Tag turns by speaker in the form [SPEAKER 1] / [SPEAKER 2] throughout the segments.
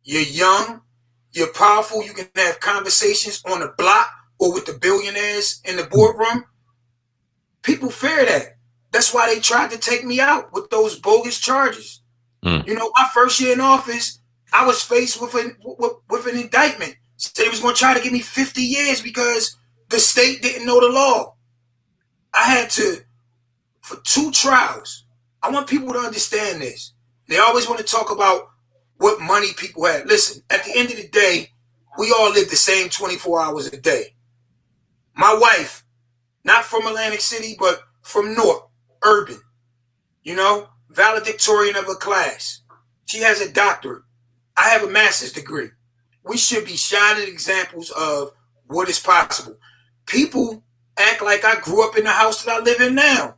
[SPEAKER 1] you're young, you're powerful, you can have conversations on the block or with the billionaires in the boardroom. People fear that. That's why they tried to take me out with those bogus charges. You know, my first year in office, I was faced with an indictment. They was going to try to give me 50 years because the state didn't know the law. I had to, for 2 trials. I want people to understand this. They always want to talk about what money people had. Listen, at the end of the day, we all live the same 24 hours a day. My wife, not from Atlantic City, but from North, urban, you know, valedictorian of her class. She has a doctorate. I have a master's degree. We should be shining examples of what is possible. People act like I grew up in the house that I live in now.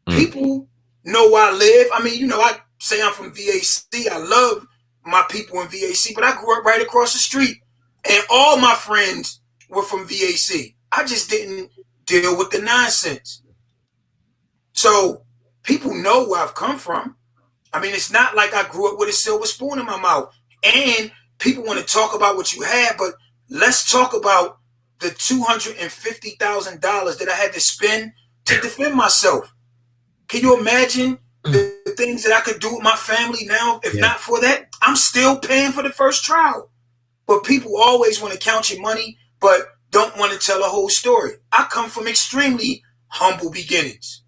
[SPEAKER 1] People know where I live. I mean, you know, I say I'm from VAC. I love my people in VAC, but I grew up right across the street. And all my friends were from VAC. I just didn't deal with the nonsense. So people know where I've come from. I mean, it's not like I grew up with a silver spoon in my mouth. And people want to talk about what you had, but let's talk about the $250,000 that I had to spend to defend myself. Can you imagine the things that I could do with my family now? If not for that, I'm still paying for the first trial. But people always want to count your money, but don't want to tell a whole story. I come from extremely humble beginnings.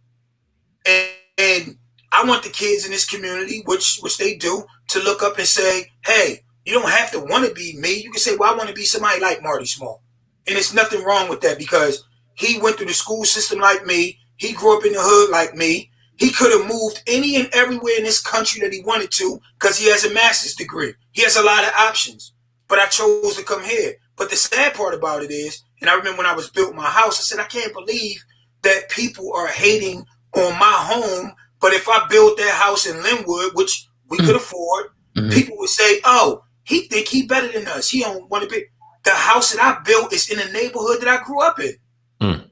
[SPEAKER 1] And I want the kids in this community, which they do, to look up and say, hey, you don't have to want to be me. You can say, well, I want to be somebody like Marty Small. And there's nothing wrong with that because he went through the school system like me. He grew up in the hood like me. He could have moved any and everywhere in this country that he wanted to because he has a master's degree. He has a lot of options. But I chose to come here. But the sad part about it is, and I remember when I was building my house, I said, I can't believe that people are hating on my home. But if I built that house in Linwood, which we could afford, people would say, oh, he think he better than us. He don't want to be. The house that I built is in the neighborhood that I grew up in.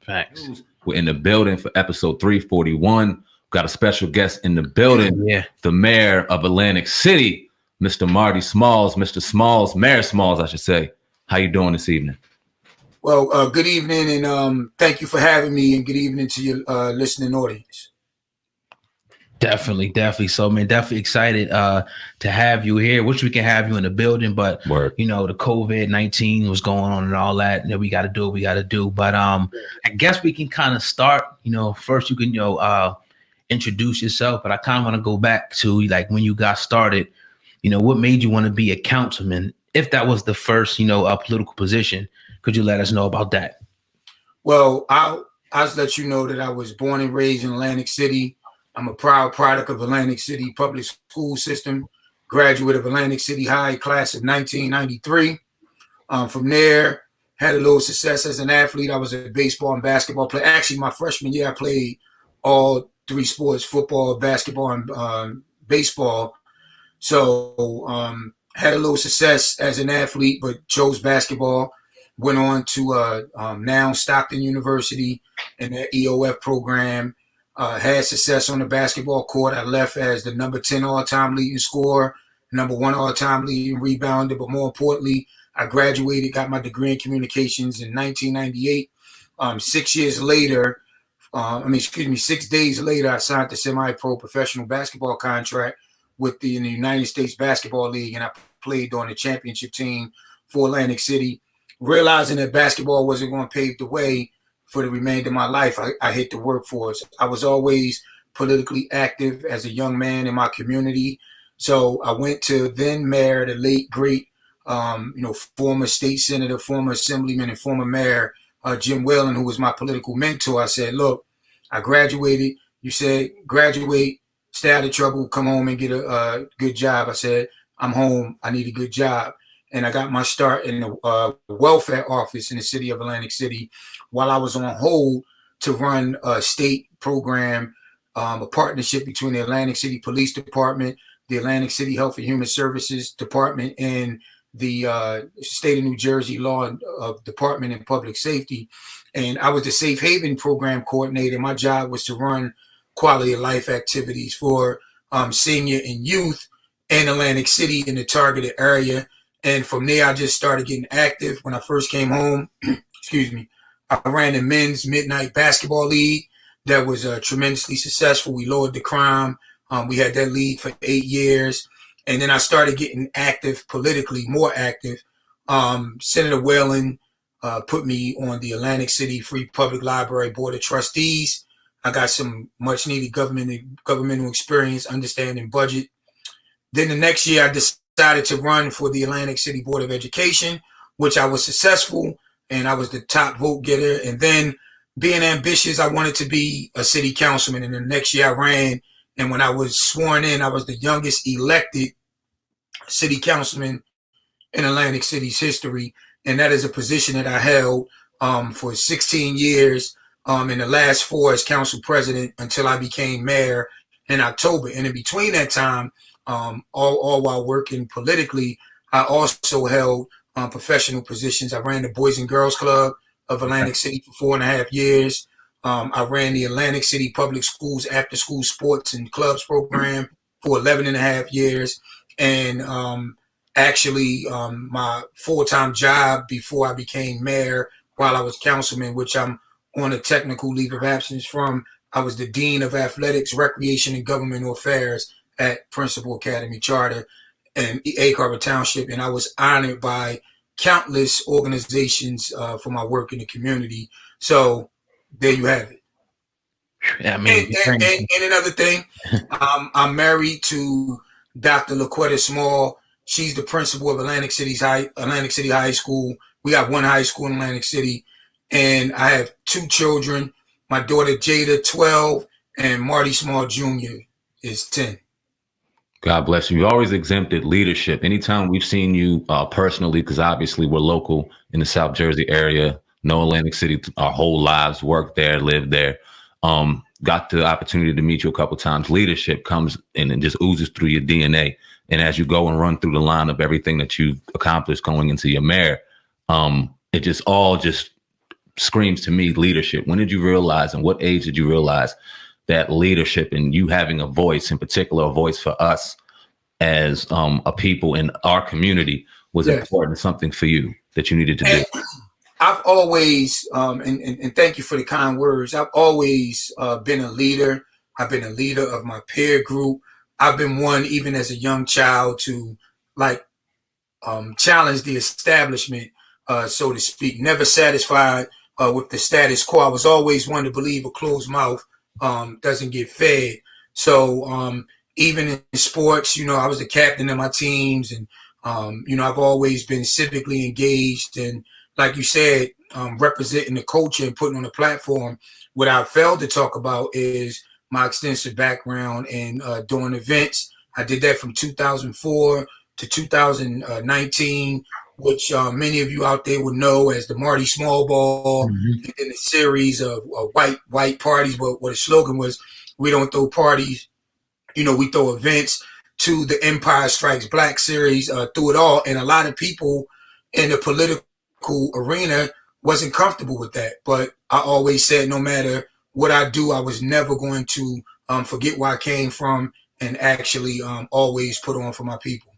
[SPEAKER 2] Facts. We're in the building for episode 341. Got a special guest in the building. The mayor of Atlantic City, Mr. Marty Smalls. Mr. Smalls, Mayor Smalls, I should say. How you doing this evening?
[SPEAKER 1] Well, good evening, and thank you for having me, and good evening to your listening audience.
[SPEAKER 3] Definitely. So, man, definitely excited to have you here. Wish we can have you in the building, but you know, the COVID-19 was going on and all that. And we got to do what we got to do. But I guess we can kind of start. You know, first you can introduce yourself, but I kind of want to go back to like when you got started. You know, what made you want to be a councilman? If that was the first, political position, could you let us know about that?
[SPEAKER 1] Well, I'll let you know that I was born and raised in Atlantic City. I'm a proud product of Atlantic City public school system, graduate of Atlantic City High, class of 1993. From there, had a little success as an athlete. I was a baseball and basketball player. Actually, my freshman year, I played all 3 sports, football, basketball, and baseball. So had a little success as an athlete, but chose basketball. Went on to now Stockton University in the EOF program. Had success on the basketball court. I left as the number 10 all-time leading scorer, number 1 all-time leading rebounder. But more importantly, I graduated, got my degree in communications in 1998. 6 years later, 6 days later, I signed the semi-pro professional basketball contract with the United States Basketball League, and I played on the championship team for Atlantic City. Realizing that basketball wasn't going to pave the way for the remainder of my life, I hit the workforce. I was always politically active as a young man in my community. So I went to then mayor, the late, great, former state senator, former assemblyman, and former mayor, Jim Whalen, who was my political mentor. I said, look, I graduated. You said, graduate, stay out of trouble, come home and get a good job. I said, I'm home. I need a good job. And I got my start in the welfare office in the city of Atlantic City while I was on hold to run a state program, a partnership between the Atlantic City Police Department, the Atlantic City Health and Human Services Department, and the state of New Jersey Law Department and Public Safety. And I was the Safe Haven program coordinator. My job was to run quality of life activities for senior and youth in Atlantic City in the targeted area. And from there, I just started getting active. When I first came home, excuse me, I ran the men's midnight basketball league that was tremendously successful. We lowered the crime. We had that league for 8 years. And then I started getting active politically, more active. Senator Whalen put me on the Atlantic City Free Public Library Board of Trustees. I got some much needed governmental experience, understanding budget. Then the next year, I decided to run for the Atlantic City Board of Education, which I was successful, and I was the top vote getter. And then, being ambitious, I wanted to be a city councilman. And the next year, I ran. And when I was sworn in, I was the youngest elected city councilman in Atlantic City's history. And that is a position that I held for 16 years, in the last 4 as council president until I became mayor in October. And in between that time, all while working politically, I also held professional positions. I ran the Boys and Girls Club of Atlantic City for 4.5 years. I ran the Atlantic City Public Schools After School Sports and Clubs program for 11.5 years. And actually, my full-time job before I became mayor, while I was councilman, which I'm on a technical leave of absence from, I was the Dean of Athletics, Recreation, and Governmental Affairs at Principal Academy Charter and Egg Harbor Township. And I was honored by countless organizations for my work in the community. So there you have it.
[SPEAKER 3] Yeah, I mean,
[SPEAKER 1] and another thing, I'm married to Dr. LaQuetta Small. She's the principal of Atlantic City High School. We got one high school in Atlantic City, and I have 2 children. My daughter Jada, 12, and Marty Small Jr. is 10.
[SPEAKER 2] God bless you. You always exempted leadership. Anytime we've seen you personally, because obviously we're local in the South Jersey area, know Atlantic City our whole lives, worked there, lived there. Got the opportunity to meet you a couple times. Leadership comes in and just oozes through your DNA. And as you go and run through the line of everything that you've accomplished going into your mayor, it just all just screams to me leadership. When did you realize, and what age did you realize that leadership and you having a voice, in particular, a voice for us as a people in our community was important, something for you that you needed to do?
[SPEAKER 1] I've always, and thank you for the kind words, I've always been a leader. I've been a leader of my peer group. I've been one, even as a young child, to challenge the establishment, so to speak. Never satisfied with the status quo. I was always one to believe a closed mouth doesn't get fed. So even in sports, I was the captain of my teams, and I've always been civically engaged, and like you said, representing the culture and putting on a platform. What I failed to talk about is my extensive background in doing events. I did that from 2004 to 2019, which many of you out there would know as the Marty Small Ball, in a series of white parties. But what the slogan was, we don't throw parties, we throw events, to the Empire Strikes Black series, through it all. And a lot of people in the political arena wasn't comfortable with that. But I always said, no matter what I do, I was never going to forget where I came from, and actually always put on for my people.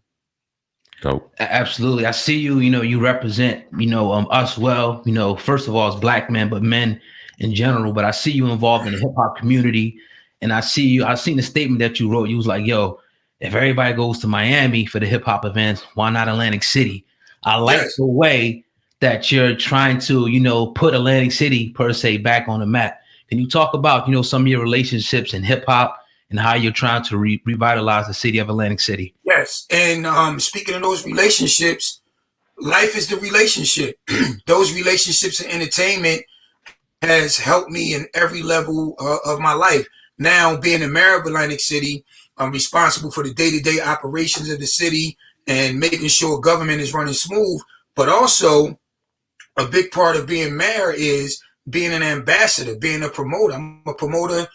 [SPEAKER 2] Dope.
[SPEAKER 3] Absolutely. I see you, you represent, us well, first of all, as Black men, but men in general. But I see you involved in the hip hop community. And I've seen the statement that you wrote. You was like, yo, if everybody goes to Miami for the hip hop events, why not Atlantic City? I like the way that you're trying to, put Atlantic City per se back on the map. Can you talk about, some of your relationships in hip hop and how you're trying to revitalize the city of Atlantic City?
[SPEAKER 1] Yes. And speaking of those relationships, life is the relationship. Those relationships in entertainment has helped me in every level of my life. Now, being the mayor of Atlantic City, I'm responsible for the day-to-day operations of the city and making sure government is running smooth. But also, a big part of being mayor is being an ambassador, being a promoter. I'm a promoter,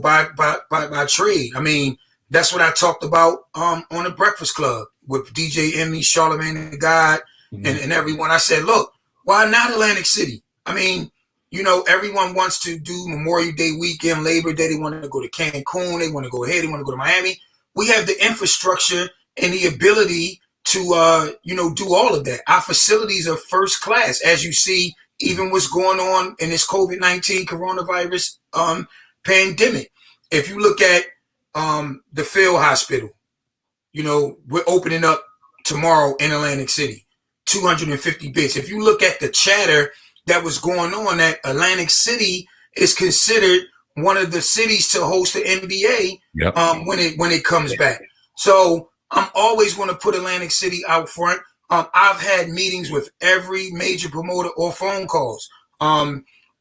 [SPEAKER 1] by trade. I mean, that's what I talked about on the Breakfast Club with DJ Emmy, Charlamagne the God, and everyone. I said, look, why not Atlantic City? I mean, everyone wants to do Memorial Day weekend, Labor Day. They want to go to Cancun. They want to go here. They want to go to Miami. we have the infrastructure and the ability to, do all of that. Our facilities are first class, as you see, even what's going on in this COVID-19 coronavirus pandemic. If you look at the field hospital, we're opening up tomorrow in Atlantic City, 250 beds. If you look at the chatter that was going on, that Atlantic City is considered one of the cities to host the NBA when it comes back. So I'm always going to put Atlantic City out front. I've had meetings with every major promoter or phone calls.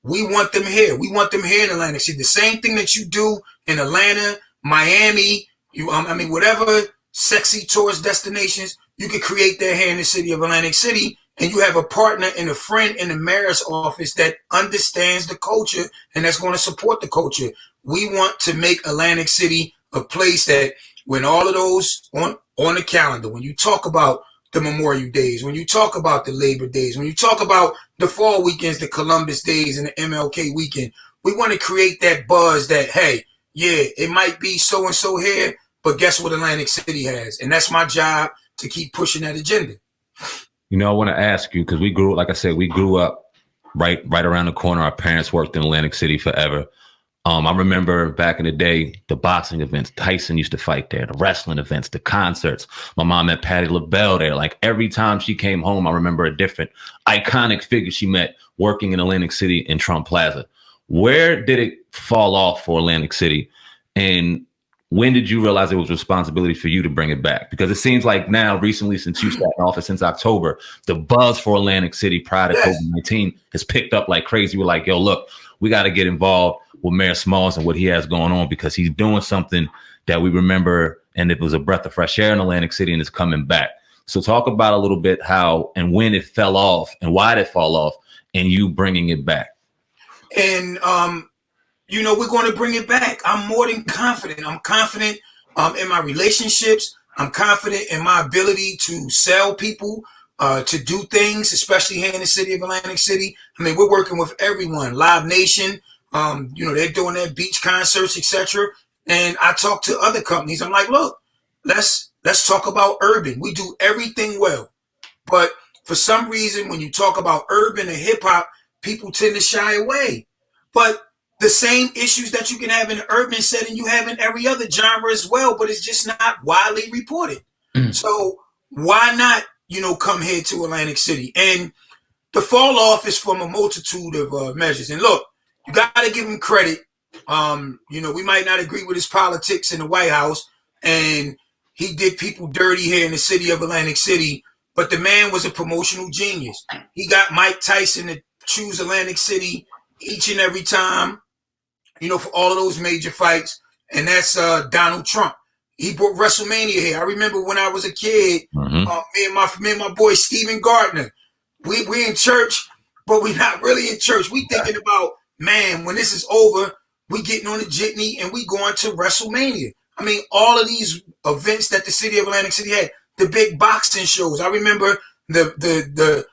[SPEAKER 1] We want them here. We want them here in Atlantic City. The same thing that you do in Atlanta, Miami, whatever sexy tourist destinations, you could create that here in the city of Atlantic City. And you have a partner and a friend in the mayor's office that understands the culture and that's going to support the culture. We want to make Atlantic City a place that when all of those on the calendar, when you talk about the Memorial Days, when you talk about the Labor Days, when you talk about the fall weekends, the Columbus Days and the MLK weekend, we want to create that buzz that, hey, yeah, it might be so-and-so here, but guess what Atlantic City has? And that's my job, to keep pushing that agenda.
[SPEAKER 2] I want to ask you, because we grew up right around the corner. Our parents worked in Atlantic City forever. I remember back in the day, the boxing events, Tyson used to fight there, the wrestling events, the concerts. My mom met Patti LaBelle there. Like every time she came home, I remember a different iconic figure she met working in Atlantic City in Trump Plaza. Where did it fall off for Atlantic City? And when did you realize it was responsibility for you to bring it back? Because it seems like now, recently, since you sat in office since October, the buzz for Atlantic City prior to COVID-19 has picked up like crazy. We're like, yo, look, we got to get involved with Mayor Smalls and what he has going on, because he's doing something that we remember, and it was a breath of fresh air in Atlantic City, and it's coming back. So talk about a little bit how and when it fell off and why did it fall off, and you bringing it back.
[SPEAKER 1] And we're going to bring it back. I'm more than confident. I'm confident in my relationships. I'm confident in my ability to sell people, to do things, especially here in the city of Atlantic City. We're working with everyone. Live Nation, they're doing their beach concerts, etc. And I talk to other companies. I'm like, look, let's talk about urban. We do everything well. But for some reason, when you talk about urban and hip hop, people tend to shy away. But the same issues that you can have in the urban setting, you have in every other genre as well, but it's just not widely reported. So why not, come here to Atlantic City? And the fall off is from a multitude of measures. And look, you got to give him credit. We might not agree with his politics in the White House, and he did people dirty here in the city of Atlantic City, but the man was a promotional genius. He got Mike Tyson to choose Atlantic City each and every time, for all of those major fights, and that's Donald Trump. He brought WrestleMania here. I remember when I was a kid, me and my boy Steven Gardner, we in church, but we not really in church. We thinking about, man, when this is over, we getting on the jitney and we going to WrestleMania. All of these events that the city of Atlantic City had, the big boxing shows. I remember the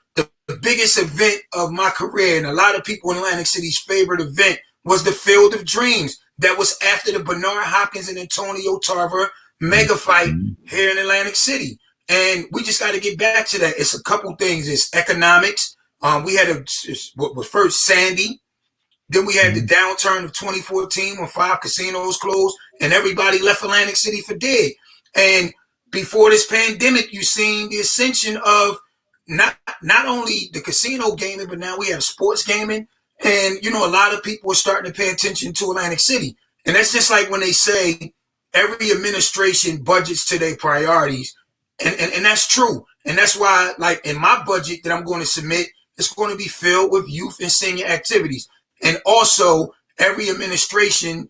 [SPEAKER 1] biggest event of my career, and a lot of people in Atlantic City's favorite event, was the Field of Dreams. That was after the Bernard Hopkins and Antonio Tarver mega fight here in Atlantic City. And we just got to get back to that. It's a couple things. It's economics. We had what was first Sandy. Then we had the downturn of 2014 when 5 casinos closed and everybody left Atlantic City for dead. And before this pandemic, you've seen the ascension of not only the casino gaming, but now we have sports gaming. And, a lot of people are starting to pay attention to Atlantic City. And that's just like when they say every administration budgets to their priorities. And that's true. And that's why, like in my budget that I'm going to submit, it's going to be filled with youth and senior activities. And also every administration,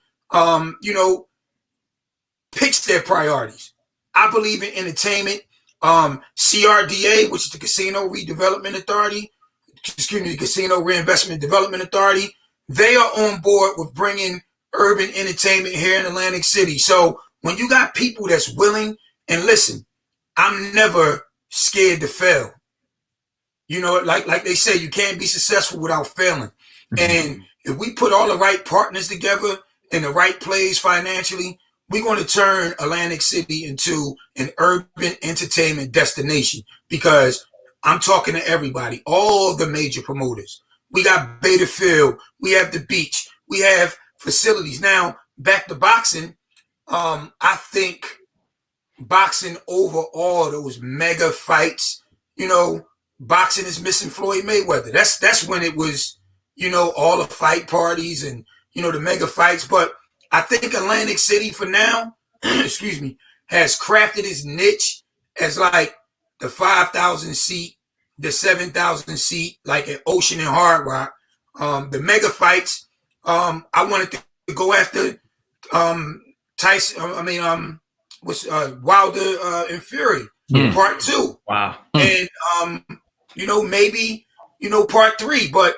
[SPEAKER 1] picks their priorities. I believe in entertainment. CRDA, which is the Casino Redevelopment Authority, the Casino Reinvestment Development Authority, they are on board with bringing urban entertainment here in Atlantic City. So when you got people that's willing, and listen, I'm never scared to fail. Like they say, you can't be successful without failing. And if we put all the right partners together in the right place financially, we're going to turn Atlantic City into an urban entertainment destination, because I'm talking to everybody, all the major promoters. We got Beta Field, we have the beach, we have facilities. Now, back to boxing, I think boxing over all those mega fights, boxing is missing Floyd Mayweather. That's when it was, all the fight parties and, the mega fights. But I think Atlantic City for now, excuse me, has crafted its niche as like the 5,000 seat, the 7,000 seat, like at Ocean and Hard Rock. The mega fights, I wanted to go after Tyson, was Wilder and Fury, part 2.
[SPEAKER 3] Wow.
[SPEAKER 1] And, maybe, part 3. But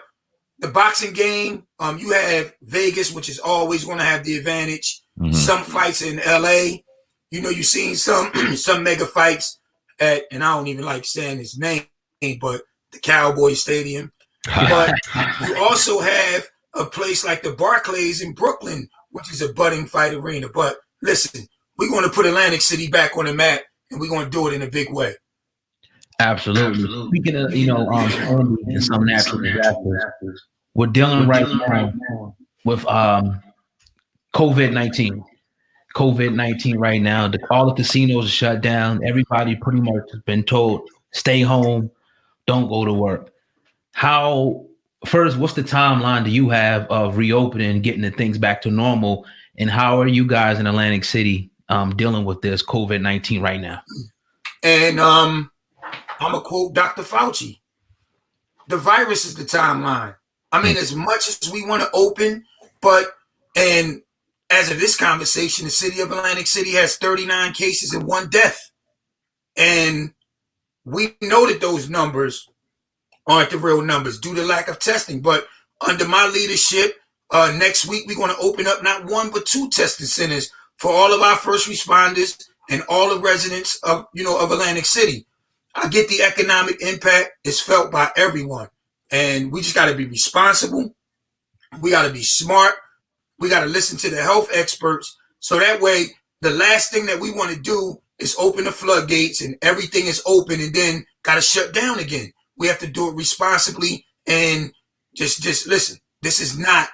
[SPEAKER 1] the boxing game, you have Vegas, which is always going to have the advantage. Mm-hmm. Some fights in LA, you've seen some mega fights at, and I don't even like saying his name, but the Cowboy Stadium. But you also have a place like the Barclays in Brooklyn, which is a budding fight arena. But listen, we're going to put Atlantic City back on the map, and we're going to do it in a big way.
[SPEAKER 3] Absolutely. Speaking of, and some natural disasters, we're dealing right now with COVID-19. COVID-19 right now. All the casinos are shut down. Everybody pretty much has been told, stay home, don't go to work. First, what's the timeline do you have of reopening, getting the things back to normal? And how are you guys in Atlantic City dealing with this COVID-19 right now?
[SPEAKER 1] And I'm going to quote Dr. Fauci. The virus is the timeline. I mean, as much as we want to open, and as of this conversation, the city of Atlantic City has 39 cases and 1 death. And we know that those numbers aren't the real numbers due to lack of testing. But under my leadership, next week, we're going to open up not 1, but 2 testing centers for all of our first responders and all the residents of Atlantic City. I get the economic impact is felt by everyone. And we just got to be responsible. We got to be smart. We got to listen to the health experts. So that way, the last thing that we want to do is open the floodgates and everything is open and then got to shut down again. We have to do it responsibly and just listen. This is not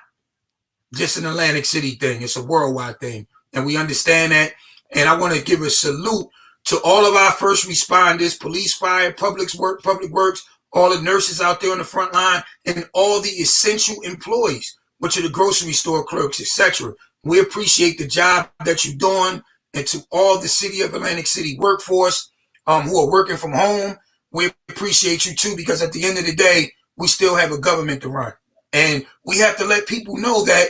[SPEAKER 1] just an Atlantic City thing. It's a worldwide thing. And we understand that. And I want to give a salute to all of our first responders, police, fire, public works, all the nurses out there on the front line, and all the essential employees, which are the grocery store clerks, etc. We appreciate the job that you're doing. And to all the city of Atlantic City workforce who are working from home, we appreciate you too, because at the end of the day, we still have a government to run. And we have to let people know that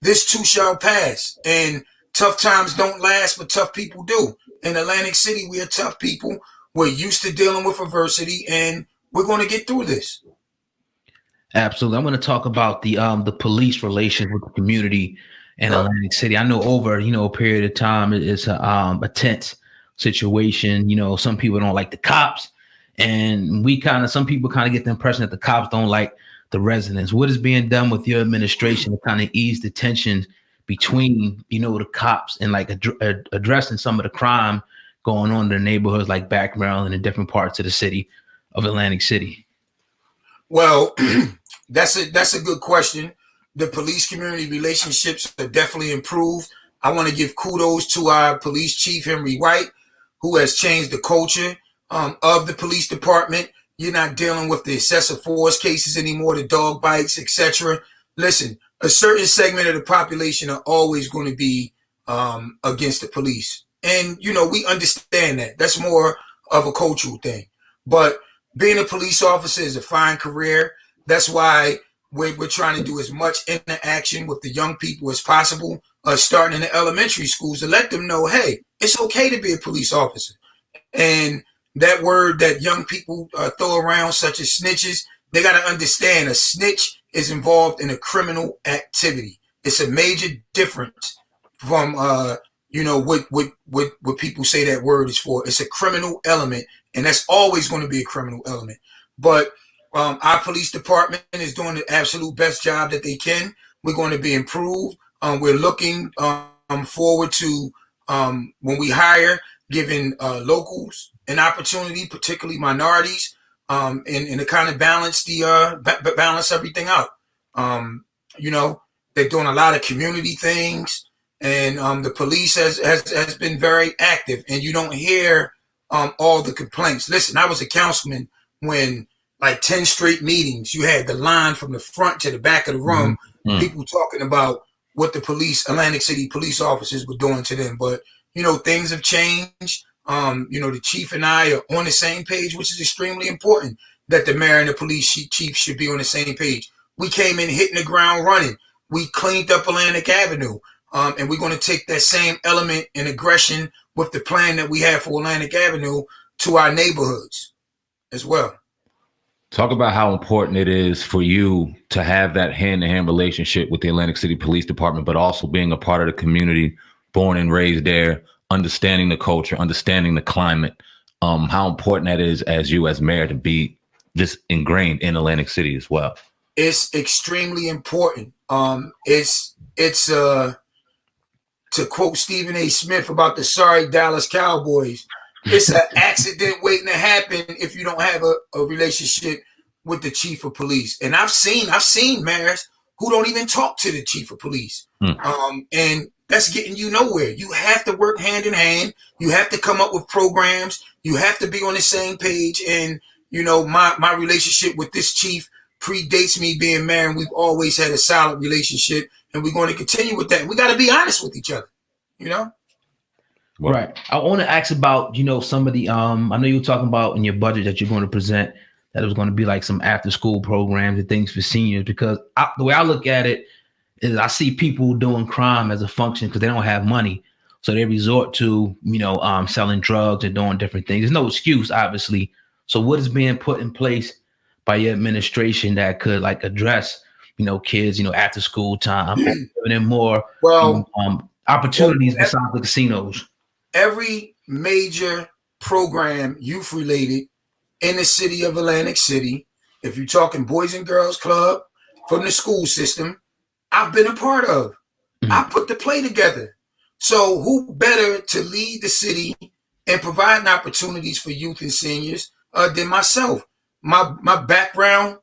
[SPEAKER 1] this too shall pass. And tough times don't last, but tough people do. In Atlantic City, we are tough people. We're used to dealing with adversity, and we're going to get through this.
[SPEAKER 3] Absolutely. I'm going to talk about the police relations with the community in Atlantic City. I know over, a period of time, it's a tense situation. Some people don't like the cops, and some people kind of get the impression that the cops don't like the residents. What is being done with your administration to kind of ease the tensions between, the cops and like addressing some of the crime going on in the neighborhoods like Back Maryland and different parts of the city of Atlantic City?
[SPEAKER 1] Well, that's a good question. The police community relationships are definitely improved. I want to give kudos to our police chief, Henry White, who has changed the culture of the police department. You're not dealing with the excessive force cases anymore, the dog bites, etc. Listen, a certain segment of the population are always going to be against the police. And, we understand that. That's more of a cultural thing. But being a police officer is a fine career. That's why we're trying to do as much interaction with the young people as possible, starting in the elementary schools, to let them know, hey, it's okay to be a police officer. And that word that young people throw around, such as snitches, they got to understand a snitch is involved in a criminal activity. It's a major difference from, what people say that word is for. It's a criminal element, and that's always going to be a criminal element. But our police department is doing the absolute best job that they can. We're going to be improved. We're looking forward to when we hire, giving locals an opportunity, particularly minorities, and to kind of balance balance everything out. You know, they're doing a lot of community things, and the police has been very active, and you don't hear all the complaints. Listen, I was a councilman when like 10 straight meetings, you had the line from the front to the back of the room, people talking about what the Atlantic City police officers were doing to them. But, you know, things have changed. You know, the chief and I are on the same page, which is extremely important, that the mayor and the police chief should be on the same page. We came in hitting the ground running. We cleaned up Atlantic Avenue. And we're going to take that same element and aggression with the plan that we have for Atlantic Avenue to our neighborhoods as well.
[SPEAKER 2] Talk about how important it is for you to have that hand-to-hand relationship with the Atlantic City Police Department, but also being a part of the community, born and raised there, understanding the culture, understanding the climate, how important that is as you as mayor to be just ingrained in Atlantic City as well.
[SPEAKER 1] It's extremely important. It's to quote Stephen A. Smith about the sorry Dallas Cowboys, it's an accident waiting to happen if you don't have a relationship with the chief of police. And I've seen mayors who don't even talk to the chief of police. And that's getting you nowhere. You have to work hand in hand. You have to come up with programs. You have to be on the same page. And, you know, my relationship with this chief predates me being mayor, and we've always had a solid relationship, and we're going to continue with that. We got to be honest with each other, you know?
[SPEAKER 3] Right. I want to ask about, you know, some of the, I know you were talking about in your budget that you're going to present that it was going to be like some after school programs and things for seniors, because the way I look at it is I see people doing crime as a function because they don't have money. So they resort to, you know, selling drugs and doing different things. There's no excuse, obviously. So what is being put in place by your administration that could like address, you know, kids, you know, after school time, giving them more opportunities besides the casinos?
[SPEAKER 1] Every major program, youth related, in the city of Atlantic City, if you're talking Boys and Girls Club from the school system, I've been a part of. I put the play together. So who better to lead the city and provide opportunities for youth and seniors than myself? My background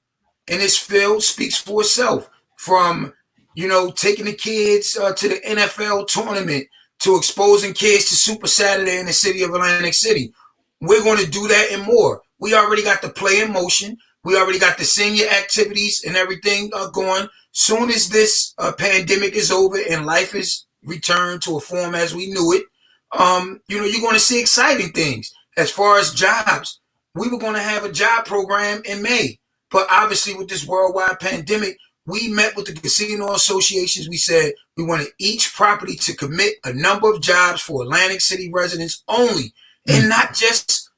[SPEAKER 1] in this field speaks for itself. From, you know, taking the kids to the NFL tournament, to exposing kids to Super Saturday in the city of Atlantic City. We're going to do that and more. We already got the play in motion. We already got the senior activities and everything going. Soon as this pandemic is over and life is returned to a form as we knew it, you know, you're going to see exciting things. As far as jobs, we were going to have a job program in May. But obviously with this worldwide pandemic, we met with the casino associations. We said we wanted each property to commit a number of jobs for Atlantic City residents only, and not just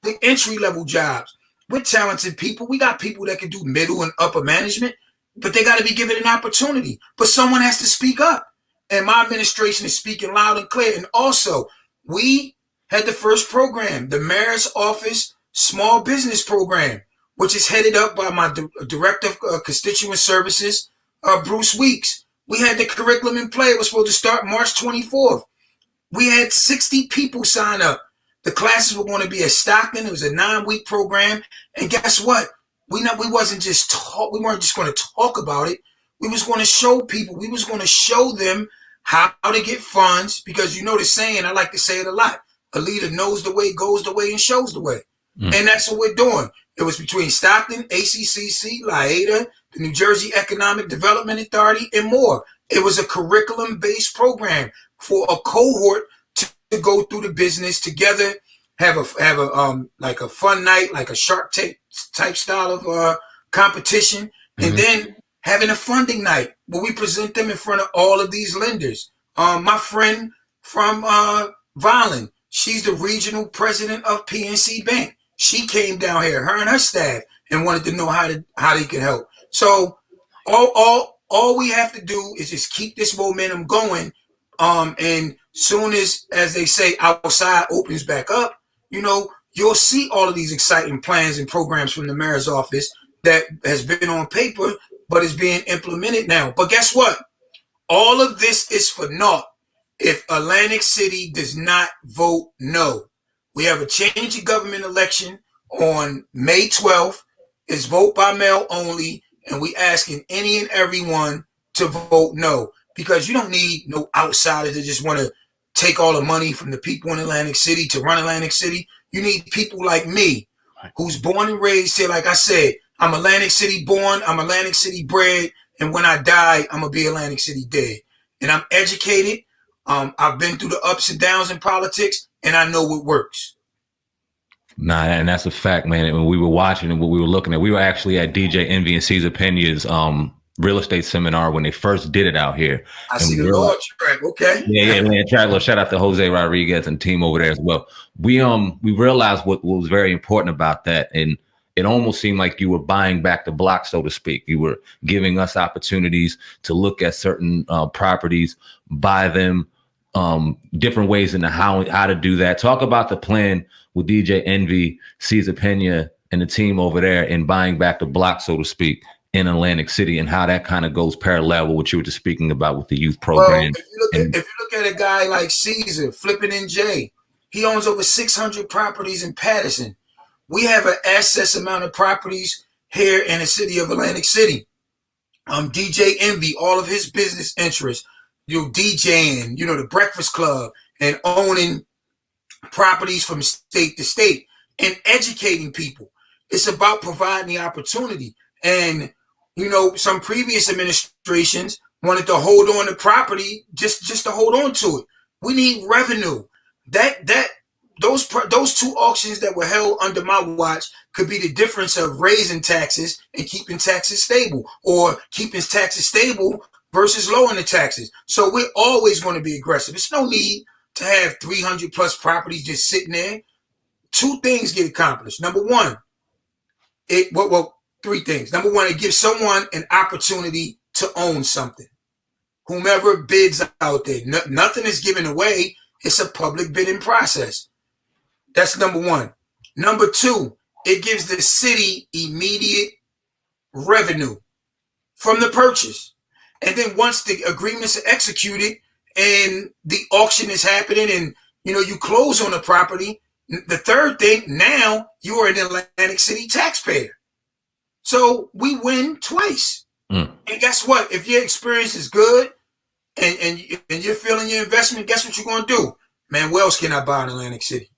[SPEAKER 1] the entry-level jobs. We're talented people. We got people that can do middle and upper management, but they got to be given an opportunity. But someone has to speak up. And my administration is speaking loud and clear. And also, we had the first program, the Mayor's Office Small Business Program, which is headed up by my Director of Constituent Services, Bruce Weeks. We had the curriculum in play. It was supposed to start March 24th. We had 60 people sign up. The classes were going to be at Stockton. It was a 9-week program. And guess what? We weren't just going to talk about it. We was going to show people. We was going to show them how to get funds, because you know the saying, I like to say it a lot. A leader knows the way, goes the way, and shows the way. And that's what we're doing. It was between Stockton, ACCC, LAEDA, the New Jersey Economic Development Authority, and more. It was a curriculum-based program for a cohort to go through the business together, have a like a fun night, like a Shark Tank type style of competition, and then having a funding night where we present them in front of all of these lenders. My friend from Violin, she's the regional president of PNC Bank. She came down here, her and her staff, and wanted to know how they could help. So all we have to do is just keep this momentum going. And soon as they say, outside opens back up, you know, you'll see all of these exciting plans and programs from the mayor's office that has been on paper, but is being implemented now. But guess what? All of this is for naught if Atlantic City does not vote no. We have a change of government election on May 12th. It's vote by mail only, and we asking any and everyone to vote no, because you don't need no outsiders that just want to take all the money from the people in Atlantic City to run Atlantic City. You need people like me, who's born and raised here. Like I said, I'm Atlantic City born, I'm Atlantic City bred, and when I die, I'm going to be Atlantic City dead. And I'm educated. I've been through the ups and downs in politics, and I know what works.
[SPEAKER 2] Nah, and that's a fact, man. And when we were watching and what we were looking at, we were actually at DJ Envy and Caesar Pena's real estate seminar when they first did it out here.
[SPEAKER 1] I see the Lord track. Okay.
[SPEAKER 2] Yeah, man. Shout out to Jose Rodriguez and team over there as well. We realized what was very important about that, and it almost seemed like you were buying back the block, so to speak. You were giving us opportunities to look at certain properties, buy them, different ways into how to do that. Talk about the plan with DJ Envy, Caesar Pena, and the team over there in buying back the block, so to speak, in Atlantic City, and how that kind of goes parallel with what you were just speaking about with the youth program.
[SPEAKER 1] Well, if you look at a guy like Caesar, Flippin' and Jay, he owns over 600 properties in Patterson. We have an excess amount of properties here in the city of Atlantic City. DJ Envy, all of his business interests, DJing, the Breakfast Club, and owning properties from state to state and educating people. It's about providing the opportunity. And, some previous administrations wanted to hold on to property just to hold on to it. We need revenue. Those two auctions that were held under my watch could be the difference of raising taxes and keeping taxes stable, or keeping taxes stable versus lowering the taxes. So we're always going to be aggressive. It's no need to have 300 plus properties just sitting there. Two things get accomplished. Number one, three things. Number one, it gives someone an opportunity to own something. Whomever bids out there, nothing is given away. It's a public bidding process. That's number one. Number two, it gives the city immediate revenue from the purchase. And then once the agreements are executed and the auction is happening and, you close on the property, the third thing, now you are an Atlantic City taxpayer. So we win twice. And guess what? If your experience is good and you're feeling your investment, guess what you're going to do? Man, where else can I buy in Atlantic City?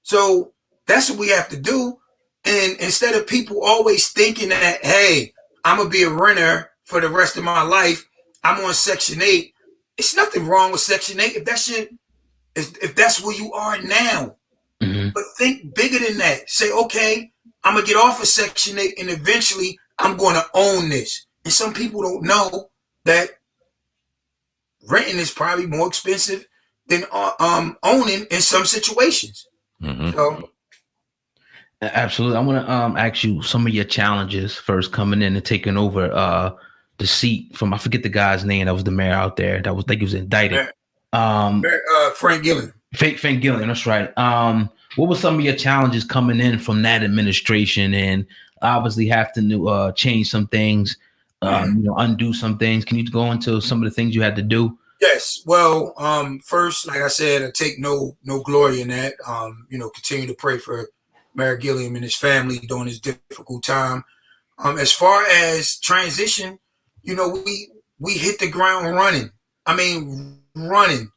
[SPEAKER 1] So that's what we have to do. And instead of people always thinking that, hey, I'm going to be a renter for the rest of my life, I'm on Section 8. It's nothing wrong with Section 8 if that's where you are now. Mm-hmm. But think bigger than that. Say, okay, I'm going to get off of Section 8 and eventually I'm going to own this. And some people don't know that renting is probably more expensive than owning in some situations. Mm-hmm. So,
[SPEAKER 3] absolutely. I want to ask you some of your challenges first, coming in and taking over the seat from, I forget the guy's name that was the mayor out there that was, I think he was indicted.
[SPEAKER 1] Frank Gilliam.
[SPEAKER 3] Frank Gilliam, that's right. What were some of your challenges coming in from that administration, and obviously have to change some things, undo some things? Can you go into some of the things you had to do?
[SPEAKER 1] Yes. Well, first, like I said, I take no glory in that. Continue to pray for Mayor Gilliam and his family during this difficult time. As far as transition, we hit the ground running. I mean, running.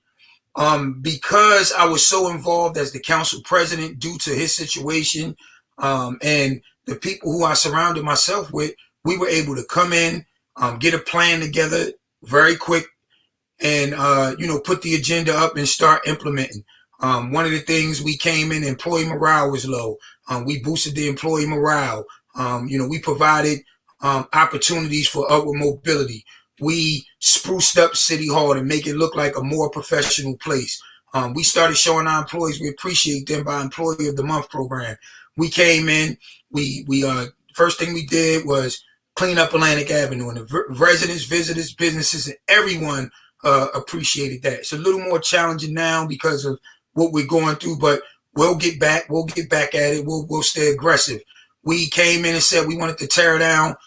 [SPEAKER 1] Because I was so involved as the council president due to his situation, and the people who I surrounded myself with, we were able to come in, get a plan together very quick, and put the agenda up and start implementing. One of the things we came in, employee morale was low. We boosted the employee morale. We provided opportunities for upward mobility. We spruced up City Hall to make it look like a more professional place. We started showing our employees we appreciate them by Employee of the Month program. We came in, we first thing we did was clean up Atlantic Avenue, and the residents, visitors, businesses, and everyone appreciated that. It's a little more challenging now because of what we're going through, but we'll get back at it. We'll stay aggressive. We came in and said we wanted to tear down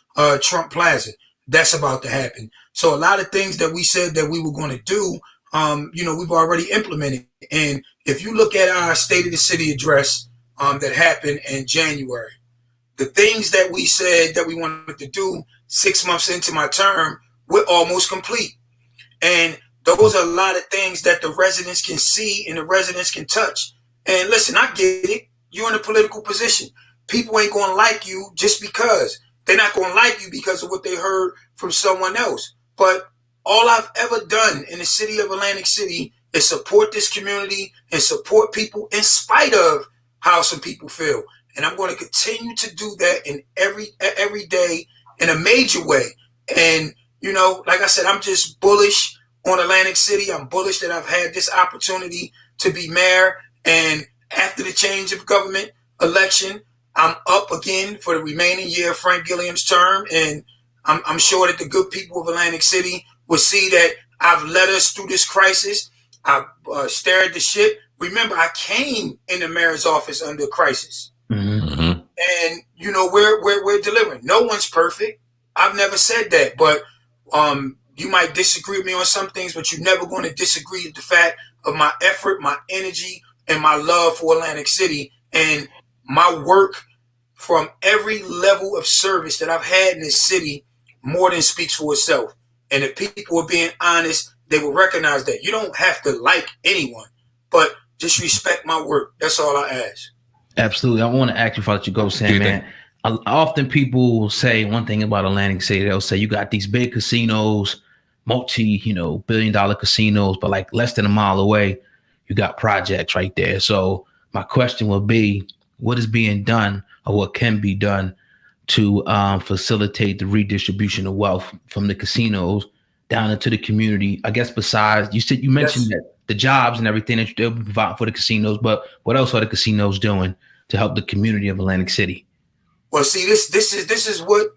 [SPEAKER 1] Trump Plaza. That's about to happen. So a lot of things that we said that we were going to do, we've already implemented. And if you look at our State of the City address that happened in January, the things that we said that we wanted to do 6 months into my term, we're almost complete. And those are a lot of things that the residents can see and the residents can touch. And listen, I get it. You're in a political position. People ain't going to like you just because. They're not going to like you because of what they heard from someone else. But all I've ever done in the city of Atlantic City is support this community and support people in spite of how some people feel. And I'm going to continue to do that in every day in a major way. And, like I said, I'm just bullish on Atlantic City. I'm bullish that I've had this opportunity to be mayor. And after the change of government election, I'm up again for the remaining year of Frank Gilliam's term. And I'm sure that the good people of Atlantic City will see that I've led us through this crisis. I've steered the ship. Remember, I came in the mayor's office under crisis.
[SPEAKER 2] Mm-hmm.
[SPEAKER 1] And, we're delivering. No one's perfect. I've never said that. But you might disagree with me on some things, but you're never going to disagree with the fact of my effort, my energy, and my love for Atlantic City. And my work from every level of service that I've had in this city more than speaks for itself. And if people are being honest, they will recognize that. You don't have to like anyone, but just respect my work. That's all I ask.
[SPEAKER 3] Absolutely. I want to ask you before I let you go, Sam, man. Often people will say one thing about Atlantic City. They'll say you got these big casinos, multi-billion-dollar casinos, but like less than a mile away, you got projects right there. So my question will be, what is being done or what can be done to facilitate the redistribution of wealth from the casinos down into the community? I guess besides, you mentioned that the jobs and everything that they'll be providing for the casinos, but what else are the casinos doing to help the community of Atlantic City?
[SPEAKER 1] Well, see, this is what